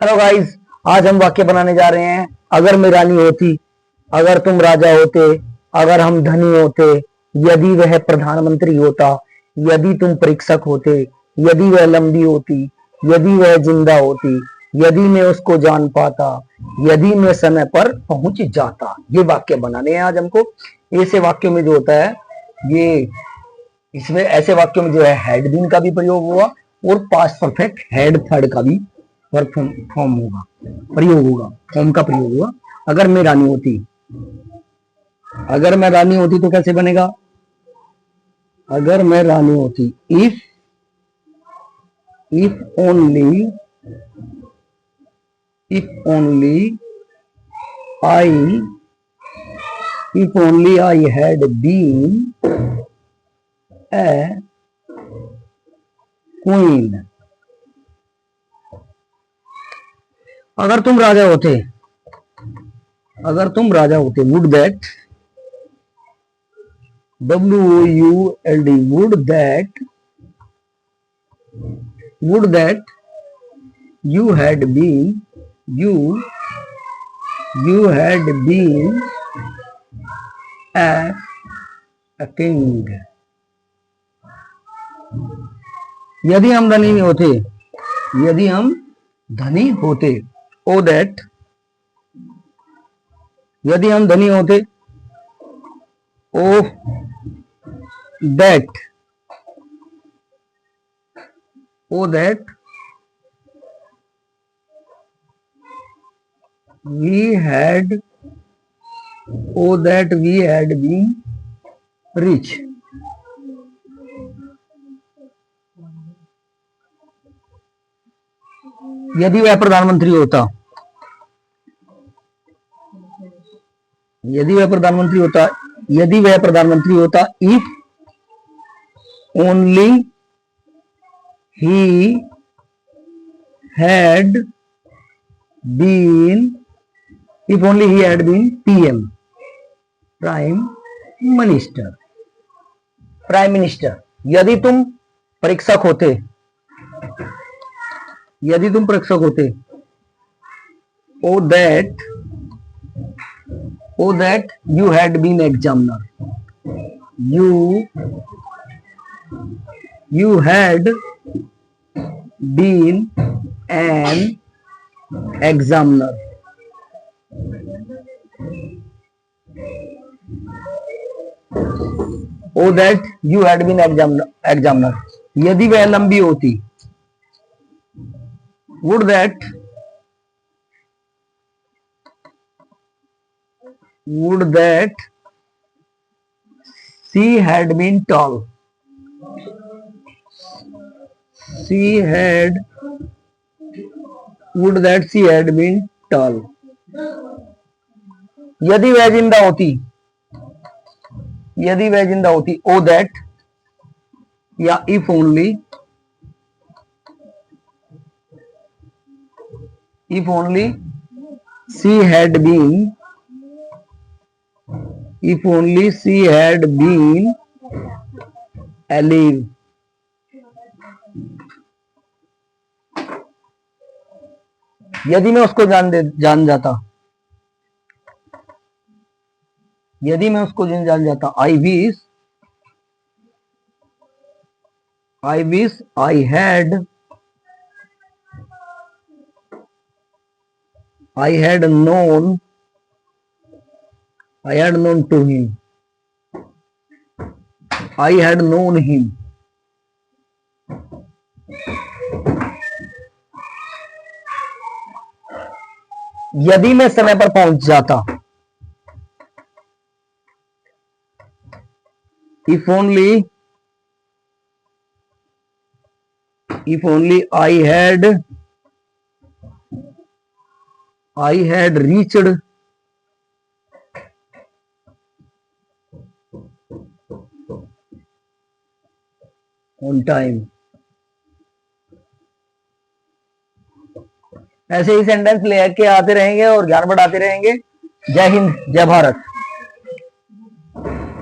Hello guys, आज हम वाक्य बनाने जा रहे हैं। अगर मैं रानी होती, अगर तुम राजा होते, अगर हम धनी होते, यदि वह प्रधानमंत्री होता, यदि तुम परीक्षक होते, यदि वह लंबी होती, यदि वह जिंदा होती, यदि मैं उसको जान पाता, यदि मैं समय पर पहुंच जाता। ये वाक्य बनाने हैं आज हमको। ऐसे वाक्यों में जो होता है ये इसमें ऐसे वाक्यों में जो है हैड बीन का भी प्रयोग हुआ और पास्ट परफेक्ट हैड थर्ड का भी वर्क फॉर्म होगा, प्रयोग होगा, फॉर्म का प्रयोग हुआ। अगर मैं रानी होती, अगर मैं रानी होती तो कैसे बनेगा? अगर मैं रानी होती, if only I had been a queen. अगर तुम राजा होते, अगर तुम राजा होते, would that, WOULD, would that you had been a king। यदि हम धनी होते, यदि हम धनी होते, ओ दैट, यदि हम धनी होते, O that, we had been rich। यदि वह प्रधानमंत्री होता, यदि वह प्रधानमंत्री होता, यदि वह प्रधानमंत्री होता, if only he had been PM, prime minister. यदि तुम परीक्षक होते, यदि तुम परीक्षक होते, O that you had been examiner, you had been an examiner। Oh that you had been examiner। यदि वह लंबी होती, would that she had been tall, would that she had been tall। यदि वह जिंदा होती, यदि वह जिंदा होती, ओ दैट, या if only she had been, alive। यदि मैं उसको जान जाता, यदि मैं उसको जान जाता, I wish I had known to him, I had known him। यदि मैं समय पर पहुंच जाता, if only I had reached on time। ऐसे ही सेंटेंस लेके आते रहेंगे और ज्ञान बढ़ाते रहेंगे। जय हिंद, जय भारत।